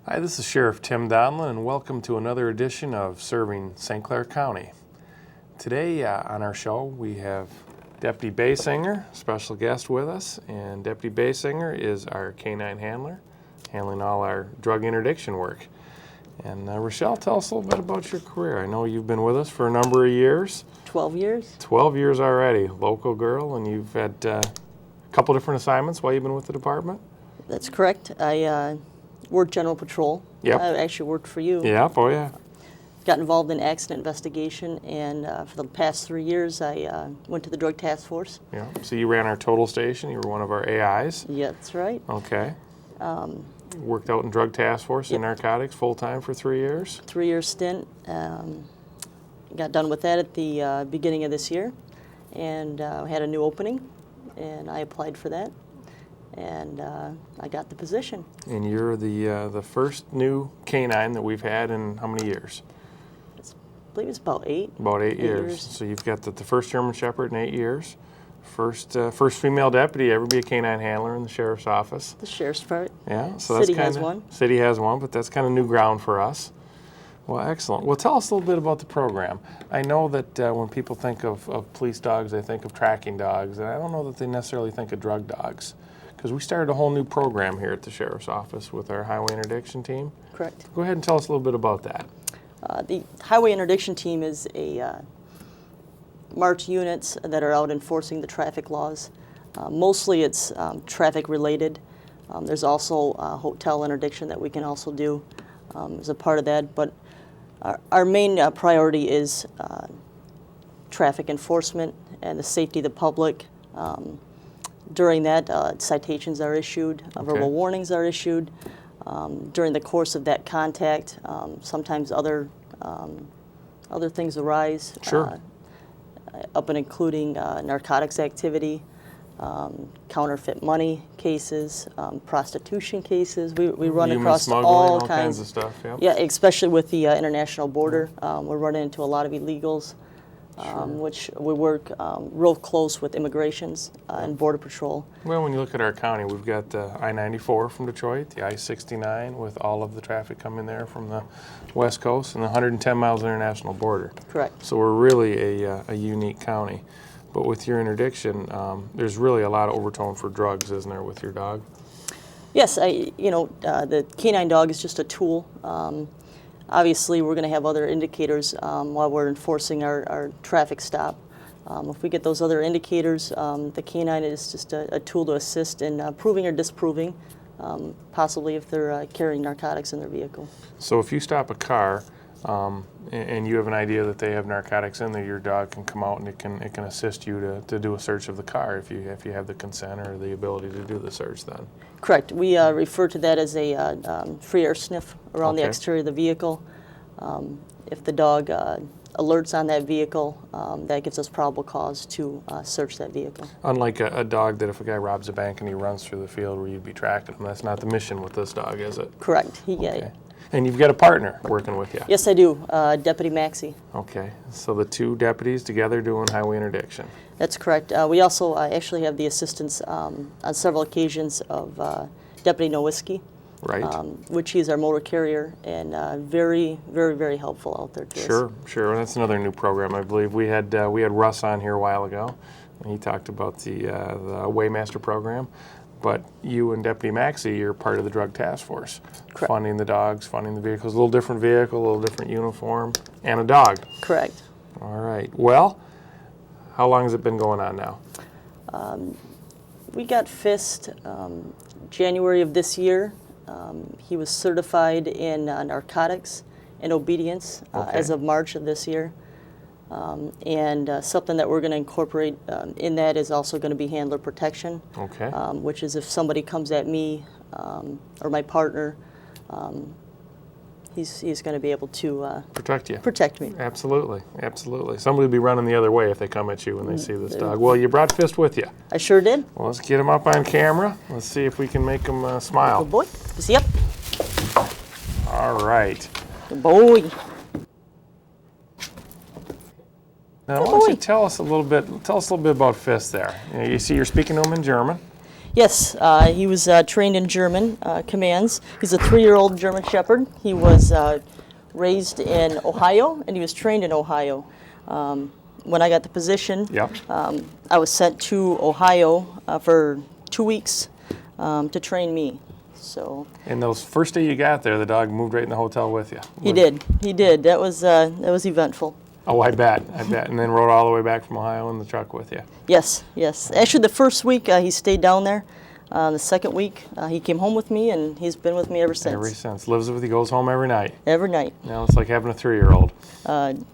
Hi, this is Sheriff Tim Donnellon, and welcome to another edition of Serving St. Clair County. Today on our show we have Deputy Basinger, special guest with us, and Deputy Basinger is our canine handler, handling all our drug interdiction work. And Rochelle, tell us a little bit about your career. I know you've been with us for a number of years. 12 years. 12 years already, local girl, and you've had a couple different assignments while you've been with the department? That's correct. I worked General Patrol. Yep. I actually worked for you. Yeah, oh yeah. Got involved in accident investigation, and for the past 3 years I went to the Drug Task Force. Yeah. So you ran our total station. You were one of our AIs. Yeah, that's right. Okay. Worked out in Drug Task Force in narcotics full-time for 3 years. 3-year stint. Got done with that at the beginning of this year, and had a new opening, and I applied for that, and I got the position. And you're the first new canine that we've had in how many years? I believe it's about 8. About 8 years. So you've got the first German Shepherd in 8 years. First female deputy ever be a canine handler in the sheriff's office. The sheriff's part. Yeah, so City that's has one. City has one, but that's kind of new ground for us. Well, excellent. Well, tell us a little bit about the program. I know that when people think of police dogs, they think of tracking dogs, and I don't know that they necessarily think of drug dogs, because we started a whole new program here at the sheriff's office with our highway interdiction team. Correct. Go ahead and tell us a little bit about that. The highway interdiction team is a marked units that are out enforcing the traffic laws. Mostly it's traffic related. There's also hotel interdiction that we can also do as a part of that, but our main priority is traffic enforcement and the safety of the public. During that, citations are issued, verbal warnings are issued. During the course of that contact, sometimes other things arise. Sure. Up and including narcotics activity, counterfeit money cases, prostitution cases. We run across all kinds of stuff. Yep. Yeah, especially with the international border. We're running into a lot of illegals, which we work real close with immigrations and Border Patrol. Well, when you look at our county, we've got I-94 from Detroit, the I-69 with all of the traffic coming there from the West Coast, and the 110 miles international border. Correct. So we're really a unique county. But with your interdiction, there's really a lot of overtone for drugs, isn't there, with your dog? Yes, the canine dog is just a tool. Obviously, we're going to have other indicators while we're enforcing our traffic stop. If we get those other indicators, the canine is just a tool to assist in proving or disproving, possibly if they're carrying narcotics in their vehicle. So if you stop a car and you have an idea that they have narcotics in there, your dog can come out and it can assist you to do a search of the car if you have the consent or the ability to do the search then. Correct. We refer to that as a free air sniff around the exterior of the vehicle. If the dog alerts on that vehicle, that gives us probable cause to search that vehicle. Unlike a dog that if a guy robs a bank and he runs through the field where you'd be tracking him, that's not the mission with this dog, is it? Correct. Okay. And you've got a partner working with you? Yes, I do. Deputy Maxey. Okay. So the two deputies together doing highway interdiction. That's correct. We also actually have the assistance on several occasions of Deputy Nowitzki, right? Which he's our motor carrier, and very, very, very helpful out there to us. Sure. And that's another new program, I believe. We had Russ on here a while ago, and he talked about the Waymaster program. But you and Deputy Maxey, you're part of the Drug Task Force. Correct. Funding the dogs, funding the vehicles. A little different vehicle, a little different uniform, and a dog. Correct. All right. Well, how long has it been going on now? We got FIST January of this year. He was certified in narcotics and obedience as of March of this year. And something that we're going to incorporate in that is also going to be handler protection, which is if somebody comes at me or my partner, he's going to be able to protect me. Absolutely. Somebody will be running the other way if they come at you when they see this dog. Well, you brought Fist with you. I sure did. Well, let's get him up on camera. Let's see if we can make him smile. Good boy. Yep. All right. Good boy. Now, why don't you tell us a little bit about Fist there? You see, you're speaking to him in German. Yes, he was trained in German commands. He's a 3-year-old German Shepherd. He was raised in Ohio, and he was trained in Ohio. When I got the position, Yep. I was sent to Ohio for 2 weeks to train me. So And those first day you got there, the dog moved right in the hotel with you. he did. He did. That was eventful. Oh, I bet. And then rode all the way back from Ohio in the truck with you. Yes, yes. Actually, the first week he stayed down there. The second week he came home with me, and he's been with me ever since. Ever since. Lives with you, goes home every night. Every night. Now it's like having a 3-year-old.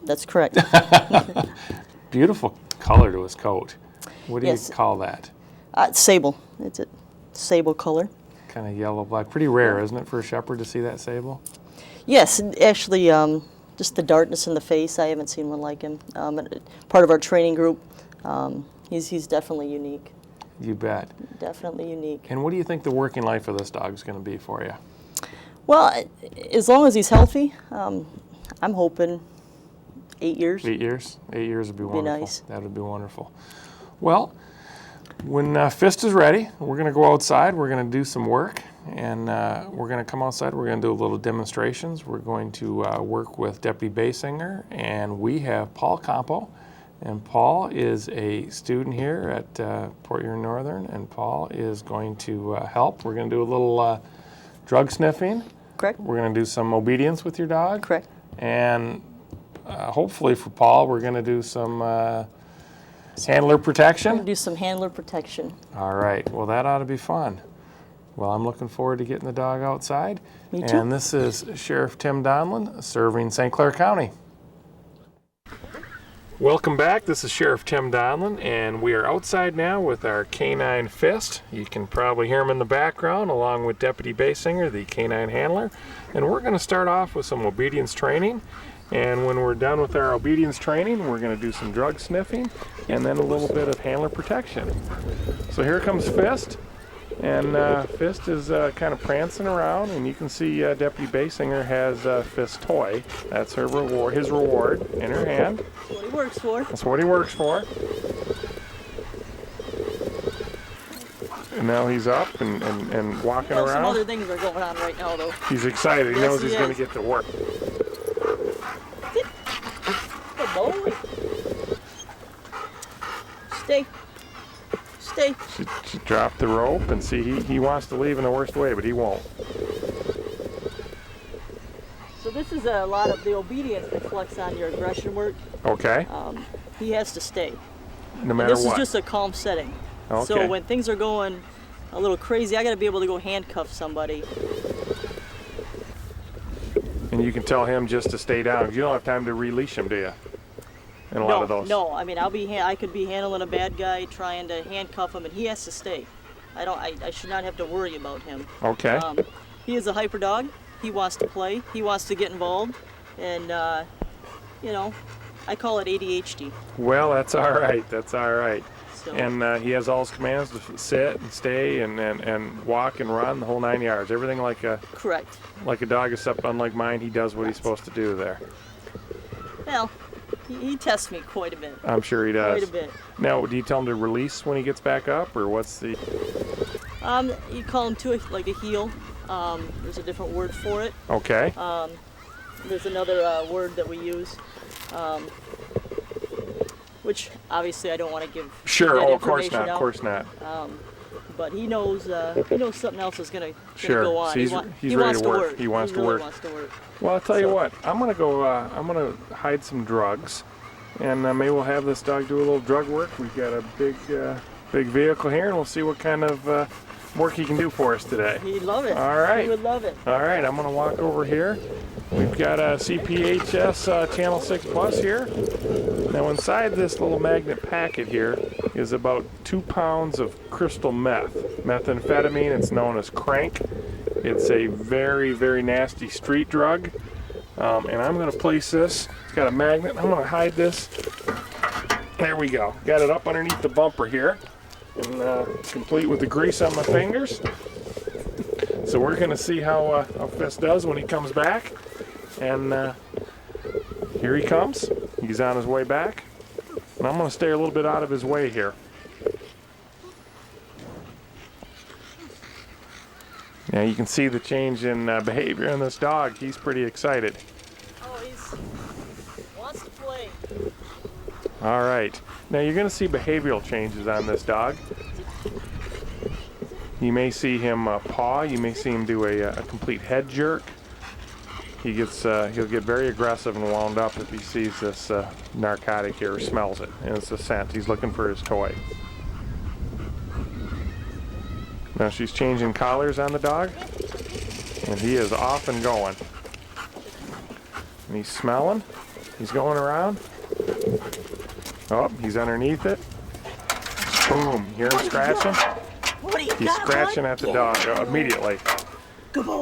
That's correct. Beautiful color to his coat. What do Yes. you call that? Sable. It's a sable color. Kind of yellow black. Pretty rare, isn't it, for a shepherd to see that sable? Yes, actually, just the darkness in the face. I haven't seen one like him. Part of our training group. He's definitely unique. You bet. Definitely unique. And what do you think the working life of this dog is going to be for you? Well, as long as he's healthy, I'm hoping 8 years. 8 years? 8 years would be wonderful. nice. That would be wonderful. Well, when Fist is ready, we're going to go outside. We're going to do some work, and we're going to come outside. We're going to do a little demonstrations. We're going to work with Deputy Basinger, and we have Paul Campo. And Paul is a student here at Port Huron Northern, and Paul is going to help. We're going to do a little drug sniffing. Correct? We're going to do some obedience with your dog. Correct. And hopefully for Paul, we're going to do some handler protection. Do some handler protection. All right. Well, that ought to be fun. Well, I'm looking forward to getting the dog outside. Me too. And this is Sheriff Tim Donnellon serving St. Clair County. Welcome back. This is Sheriff Tim Donnellon, and we are outside now with our canine Fist. You can probably hear him in the background, along with Deputy Basinger, the canine handler. And we're going to start off with some obedience training. And when we're done with our obedience training, we're going to do some drug sniffing and then a little bit of handler protection. So here comes Fist. And Fist is kind of prancing around, and you can see Deputy Basinger has Fist's toy. That's her reward, his reward, in her hand. That's what he works for. That's what he works for. And now he's up and walking Well, around. some other things are going on right now, though. He's excited. He Yes, knows he he's going is. to get to work. Good boy. Stay. Stay. She dropped the rope, and see, he wants to leave in the worst way, but he won't. So this is a lot of the obedience reflects on your aggression work. Okay? He has to stay. No And matter this what. is just a calm setting. Okay. So when things are going a little crazy, I got to be able to go handcuff somebody. And you can tell him just to stay down, 'cause you don't have time to release him, do you? In a lot of those. No. I mean, I could be handling a bad guy, trying to handcuff him, and he has to stay. I should not have to worry about him. Okay. He is a hyper dog. He wants to play. He wants to get involved, and I call it ADHD. Well, that's all right. That's all right. So, And he has all his commands to sit and stay and walk and run the whole 9 yards. Everything like a correct. dog, except unlike mine, he does what he's supposed to do there. Well, he tests me quite a bit. I'm sure he does. Quite a bit. Now, do you tell him to release when he gets back up, or what's the? You call him to like a heel. There's a different word for it. Okay. There's another word that we use, which obviously I don't want to give. Sure. that Oh, of course information not. Of out. course not. But he knows something else is gonna Sure. go on. So he's he ready wants to work. He wants to really work. wants to work. Well, I'll tell you So- what. I'm gonna go. I'm gonna hide some drugs, and maybe we'll have this dog do a little drug work. We've got a big vehicle here, and we'll see what kind of work he can do for us today. He'd love it. All right. He would love it. All right. I'm gonna walk over here. We've got a CPHS Channel 6 Plus here. Now inside this little magnet packet here is about 2 pounds of crystal methamphetamine. It's known as crank. It's a very, very nasty street drug. And I'm going to place this. It's got a magnet. I'm going to hide this. There we go. Got it up underneath the bumper here. And complete with the grease on my fingers. So we're going to see how Fist does when he comes back. And here he comes. He's on his way back. And I'm going to stay a little bit out of his way here. Now you can see the change in behavior in this dog. He's pretty excited. Oh, he wants to play. All right. Now you're going to see behavioral changes on this dog. You may see him paw. You may see him do a complete head jerk. He gets he'll get very aggressive and wound up if he sees this narcotic here or smells it, and it's a scent. He's looking for his toy. Now she's changing collars on the dog, and he is off and going. And he's smelling. He's going around. Oh, he's underneath it. Boom! You hear him scratching? What do you He's got, scratching bud? at the dog immediately. Good boy.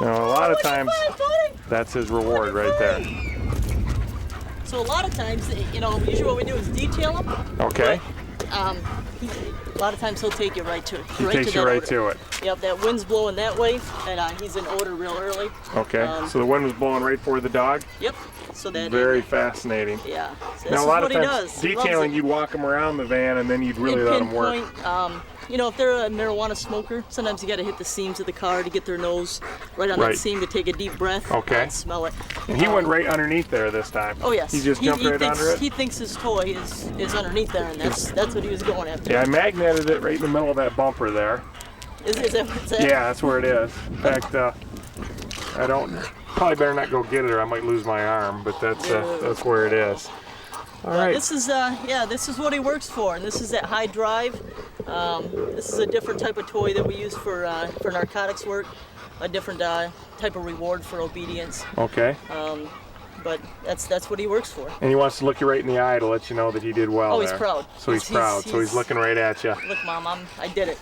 Now a lot of What'd you times find, buddy? that's his reward right there. So a lot of times, you know, usually what we do is detail him. Okay. A lot of times he'll take you right to it. He takes you right to it. Yep, that wind's blowing that way, and he's in odor real early. Okay. So the wind was blowing right for the dog. Yep. So that. Very fascinating. Yeah. So this Now a is lot what of he times does. He loves detailing, it. you'd walk him around the van and then you'd really You let him work. pinpoint, you know, if they're a marijuana smoker, sometimes you got to hit the seams of the car to get their nose right on Right. that seam to take a deep breath Okay. and smell it. And he went right underneath there this time. Oh yes. He just jumped right thinks, under it. He thinks his toy is underneath there, and that's what he was going after. Yeah, I magneted it right in the middle of that bumper there. Is that what's that? Yeah, that's where it is. In fact, I don't. Probably better not go get it, or I might lose my arm. But that's where it is. All right. This is this is what he works for, and this is that high drive. This is a different type of toy that we use for narcotics work, a different type of reward for obedience. Okay. But that's what he works for. And he wants to look you right in the eye to let you know that he did well. Oh, he's there. proud. So he's proud. So he's looking right at you. Look, Mom, I did it.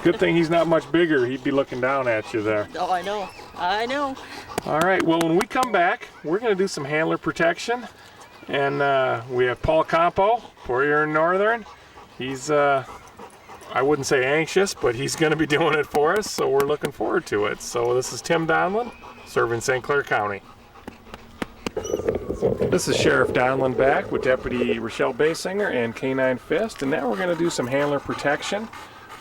Good thing he's not much bigger. He'd be looking down at you there. Oh, I know. I know. All right. Well, when we come back, we're going to do some handler protection, and we have Paul Campo, Fourier in Northern. He's I wouldn't say anxious, but he's going to be doing it for us, so we're looking forward to it. So this is Tim Donnellon, serving St. Clair County. This is Sheriff Donnellon back with Deputy Rochelle Basinger and K9 Fist, and now we're going to do some handler protection.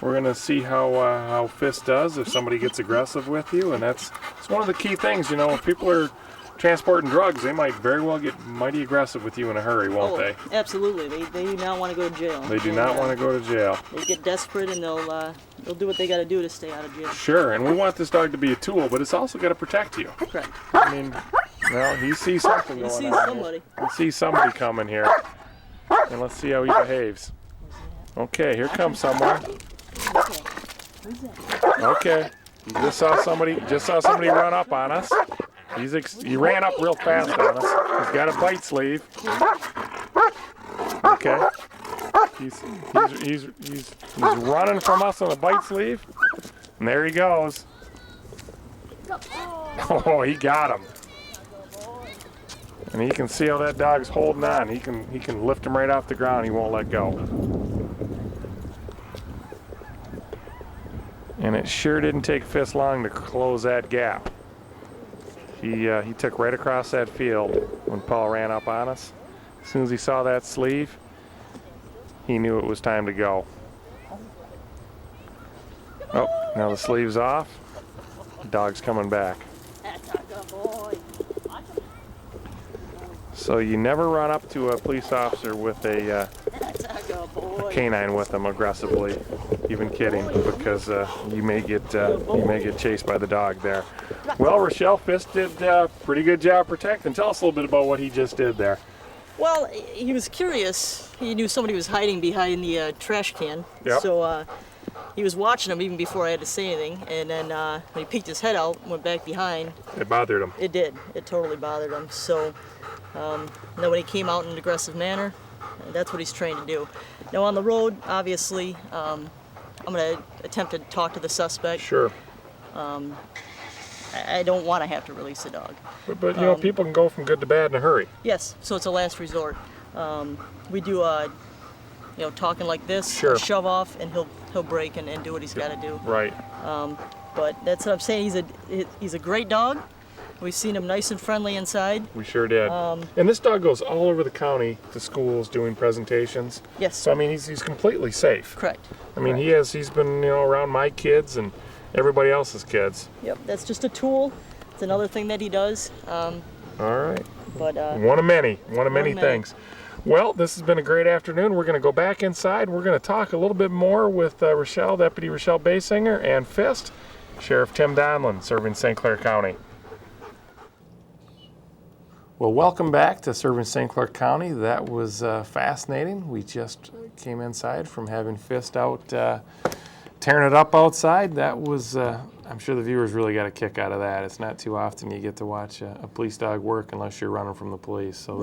We're going to see how Fist does if somebody gets aggressive with you, and it's one of the key things. You know, if people are transporting drugs, they might very well get mighty aggressive with you in a hurry, won't they? Absolutely. They do not want to go to jail. They do not want to go to jail. They get desperate, and they'll do what they got to do to stay out of jail. Sure, and we want this dog to be a tool, but it's also got to protect you. Correct. I mean, well, he sees something going on. He sees somebody. He sees somebody coming here, and let's see how he behaves. Okay, here comes someone. Okay, he just saw somebody run up on us. He ran up real fast on us. He's got a bite sleeve. Okay, he's running from us on a bite sleeve, and there he goes. Oh, he got him. And you can see how that dog's holding on. He can lift him right off the ground. He won't let go. And it sure didn't take Fist long to close that gap. He took right across that field when Paul ran up on us. As soon as he saw that sleeve, he knew it was time to go. Oh, now the sleeve's off. The dog's coming back. So you never run up to a police officer with a canine with them aggressively, even kidding, because you may get chased by the dog there. Well, Rochelle, Fist did a pretty good job protecting. Tell us a little bit about what he just did there. Well, he was curious. He knew somebody was hiding behind the trash can. Yep. So he was watching him even before I had to say anything. And then when he peeked his head out, went back behind. It bothered him. It did. It totally bothered him. So then when he came out in an aggressive manner, that's what he's trained to do. Now on the road, obviously, I'm going to attempt to talk to the suspect. Sure. I don't want to have to release the dog. But you know, people can go from good to bad in a hurry. Yes, so it's a last resort. We do, talking like this, Sure. a shove off, and he'll break and do what he's got to do. Right. But that's what I'm saying. He's a great dog. We've seen him nice and friendly inside. We sure did. And this dog goes all over the county to schools doing presentations. Yes. So I mean, he's completely safe. Correct. I mean, he's been around my kids and everybody else's kids. Yep, that's just a tool. It's another thing that he does. All right. But One of many things. Well, this has been a great afternoon. We're going to go back inside. We're going to talk a little bit more with Deputy Rochelle Basinger, and Fist, Sheriff Tim Donnellon, serving St. Clair County. Well, welcome back to serving St. Clair County. That was fascinating. We just came inside from having Fist out tearing it up outside. That was, I'm sure the viewers really got a kick out of that. It's not too often you get to watch a police dog work unless you're running from the police. So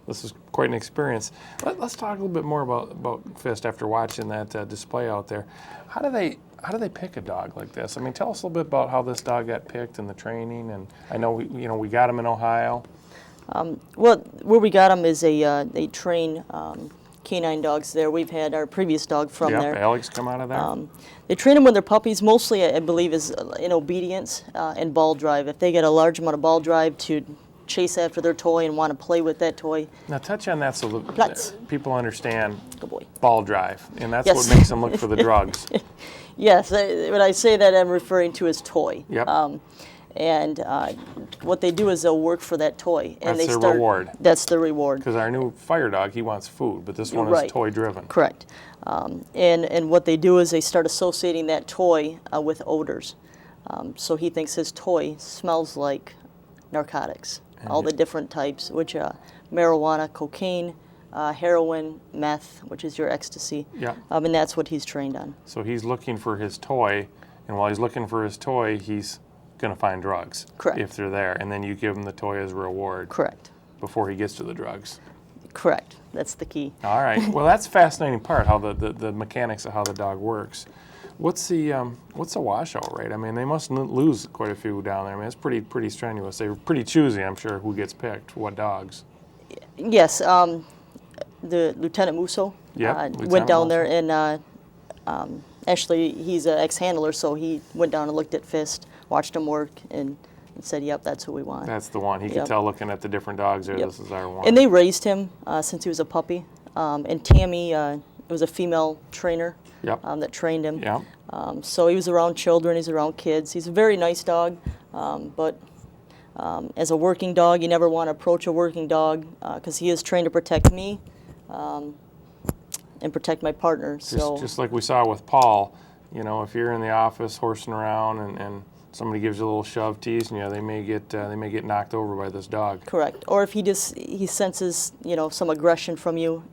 this is quite an experience. Let's talk a little bit more about Fist after watching that display out there. How do they pick a dog like this? I mean, tell us a little bit about how this dog got picked and the training. And I know we got him in Ohio. Well, where we got him is they train canine dogs there. We've had our previous dog from there. Yep, Alex come out of there. They train them when they're puppies. Mostly, I believe, is in obedience and ball drive. If they get a large amount of ball drive, to chase after their toy and want to play with that toy. Now touch on that so people understand Good boy. ball drive, and that's Yes. what makes them look for the drugs. Yes, when I say that, I'm referring to his toy. Yep. And what they do is they'll work for that toy. And That's their reward. That's the reward. Because our new fire dog, he wants food, but this one Right. is toy driven. Correct. And what they do is they start associating that toy with odors. So he thinks his toy smells like narcotics, all the different types, which marijuana, cocaine, heroin, meth, which is your ecstasy. Yeah. And that's what he's trained on. So he's looking for his toy, and while he's looking for his toy, he's going to find drugs. Correct. If they're there, and then you give him the toy as a reward. Correct. Before he gets to the drugs. Correct. That's the key. All right. Well, that's a fascinating part, how the mechanics of how the dog works. What's the washout rate? I mean, they must lose quite a few down there. I mean, it's pretty strenuous. They're pretty choosy, I'm sure, who gets picked, what dogs. Yes. The Lieutenant Musso went down there, and actually he's an ex-handler, so he went down and looked at Fist, watched him work, and said, "Yep, that's who we want." That's the one. He could tell looking at the different dogs there. This is our one. And they raised him since he was a puppy. And Tammy was a female trainer that trained him. Yep. So he was around children. He's around kids. He's a very nice dog, but as a working dog, you never want to approach a working dog because he is trained to protect me and protect my partner. So just like we saw with Paul, if you're in the office horsing around and somebody gives you a little shove, teasing you, they may get knocked over by this dog. Correct. Or if he senses some aggression from you,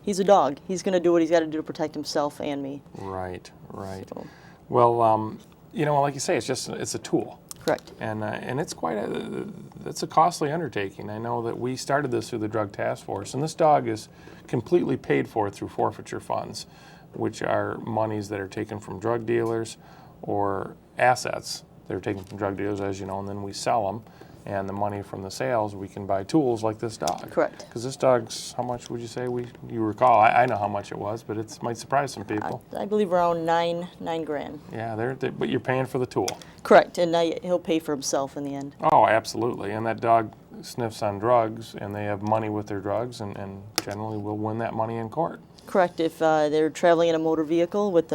he's a dog. He's going to do what he's got to do to protect himself and me. Right. So. Well, like you say, it's a tool. Correct. And it's it's a costly undertaking. I know that we started this through the Drug Task Force, and this dog is completely paid for through forfeiture funds, which are monies that are taken from drug dealers or assets that are taken from drug dealers, as you know, and then we sell them, and the money from the sales we can buy tools like this dog. Correct. Because this dog's, how much would you say you recall? I know how much it was, but it might surprise some people. I believe around nine grand. Yeah, but you're paying for the tool. Correct, and he'll pay for himself in the end. Oh, absolutely. And that dog sniffs on drugs, and they have money with their drugs, and generally will win that money in court. Correct. If they're traveling in a motor vehicle with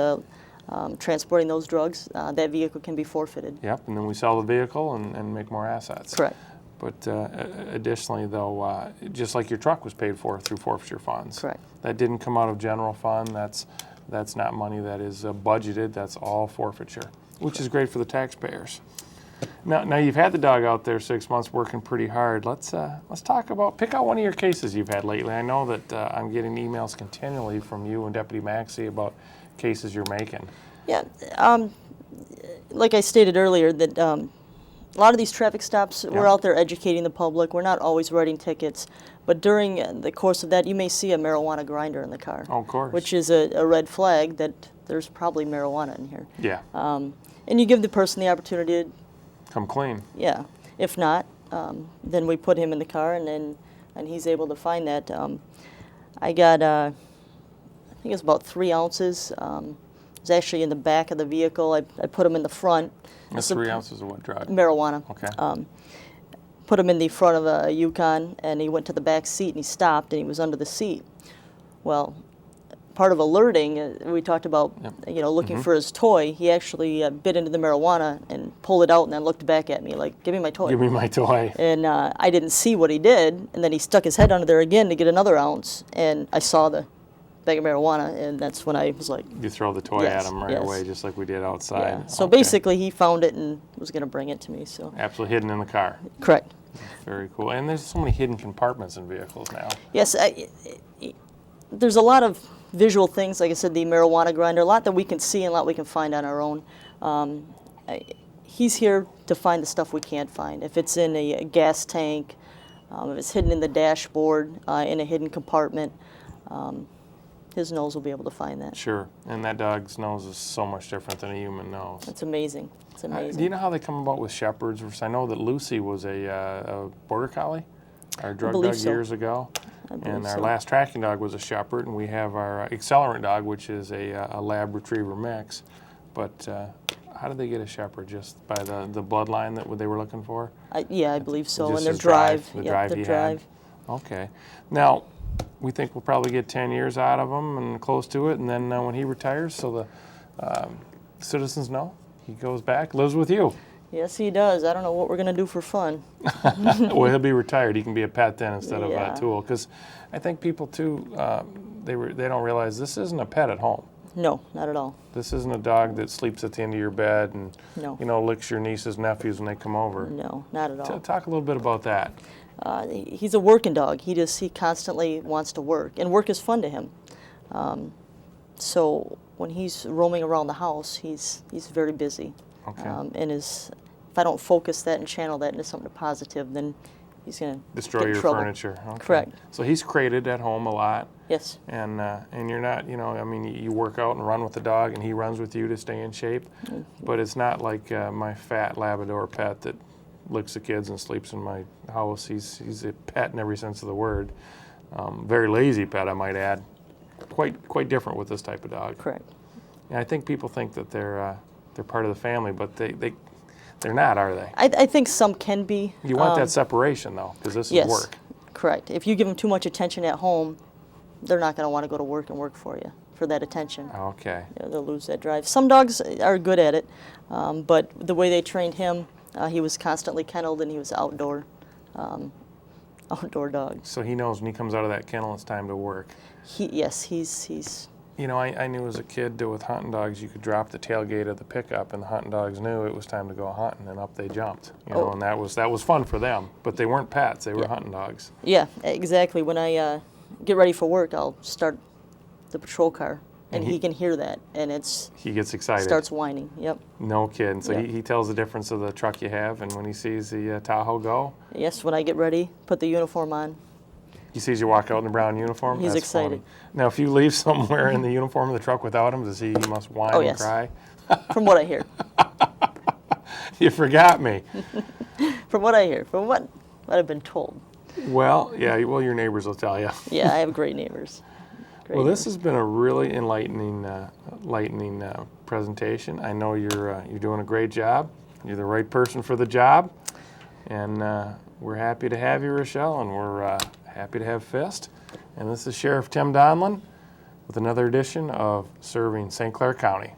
transporting those drugs, that vehicle can be forfeited. Yep, and then we sell the vehicle and make more assets. Correct. But additionally, though, just like your truck was paid for through forfeiture funds. Correct. That didn't come out of general fund. That's not money that is budgeted. That's all forfeiture, which is great for the taxpayers. Now you've had the dog out there 6 months working pretty hard. Let's pick out one of your cases you've had lately. I know that I'm getting emails continually from you and Deputy Maxey about cases you're making. Yeah, like I stated earlier, that a lot of these traffic stops, we're out there educating the public. We're not always writing tickets, but during the course of that, you may see a marijuana grinder in the car. Oh, of course. Which is a red flag that there's probably marijuana in here. Yeah. And you give the person the opportunity to come clean. Yeah. If not, then we put him in the car, and he's able to find that. I got, I think it's about 3 ounces It was actually in the back of the vehicle. I put him in the front. That's 3 ounces of what drug? Marijuana. Okay. Put him in the front of a Yukon, and he went to the back seat, and he stopped, and he was under the seat. Well, part of alerting, we talked about, looking for his toy. He actually bit into the marijuana and pulled it out, and then looked back at me like, "Give me my toy." Give me my toy. And I didn't see what he did, and then he stuck his head under there again to get another ounce, and I saw the bag of marijuana, and that's when I was like, You throw the toy Yes, at him right yes. away, just like we did outside. yeah. So Okay. basically, he found it and was going to bring it to me. So Absolutely hidden in the car. correct. Very cool. And there's so many hidden compartments in vehicles now. Yes, there's a lot of visual things. Like I said, the marijuana grinder, a lot that we can see and a lot we can find on our own. He's here to find the stuff we can't find. If it's in a gas tank, if it's hidden in the dashboard, in a hidden compartment, his nose will be able to find that. Sure. And that dog's nose is so much different than a human nose. It's amazing. It's amazing. Do you know how they come about with shepherds? I know that Lucy was a border collie, our drug believe dog so. years ago. I believe And our so. last tracking dog was a shepherd, and we have our accelerant dog, which is a lab retriever mix. But how did they get a shepherd? Just by the bloodline that they were looking for? Yeah, I believe so. Just And their his drive, drive. the Yep, drive their he drive. had. Okay. Now, we think we'll probably get 10 years out of him and close to it, and then when he retires, so the citizens know, he goes back, lives with you. Yes, he does. I don't know what we're going to do for fun. Well, he'll be retired. He can be a pet then instead of Yeah. a tool. Because I think people, too, they don't realize this isn't a pet at home. No, not at all. This isn't a dog that sleeps at the end of your bed and, No. licks your nieces, nephews when they come over. No, not at all. Talk a little bit about that. He's a working dog. He constantly wants to work, and work is fun to him. So when he's roaming around the house, he's very busy. Okay. And if I don't focus that and channel that into something positive, then he's going to Destroy get in your trouble. furniture. Okay. Correct. So he's crated at home a lot. Yes. And you're not, you work out and run with the dog, and he runs with you to stay in shape. Mm-hmm. But it's not like my fat Labrador pet that licks the kids and sleeps in my house. He's a pet in every sense of the word. Very lazy pet, I might add. Quite different with this type of dog. Correct. And I think people think that they're part of the family, but they're not, are they? I think some can be. You want that separation though, because this Yes. is work. Correct. If you give them too much attention at home, they're not going to want to go to work and work for you for that attention. Okay. They'll lose that drive. Some dogs are good at it, but the way they trained him, he was constantly kenneled and he was outdoor dog. So he knows when he comes out of that kennel, it's time to work. He's. I knew as a kid that with hunting dogs, you could drop the tailgate of the pickup, and the hunting dogs knew it was time to go hunting, and up they jumped. And that was fun for them. But they weren't pets; they were hunting dogs. Yeah, exactly. When I get ready for work, I'll start the patrol car, and he can hear that, and he gets excited. Starts whining. Yep. No kidding. So Yep. he tells the difference of the truck you have, and when he sees the Tahoe go, Yes. When I get ready, put the uniform on. he sees you walk out in a brown uniform. He's That's excited. funny. Now, if you leave somewhere in the uniform of the truck without him, does he must whine Oh, and yes. cry? From what I hear. You forgot me. From what I hear. From what I've been told. Well, yeah. Well, your neighbors will tell you. Yeah, I have great neighbors. Well, this has been a really enlightening presentation. I know you're doing a great job. You're the right person for the job, and we're happy to have you, Rochelle, and we're happy to have Fist. And this is Sheriff Tim Donnellon with another edition of Serving St. Clair County.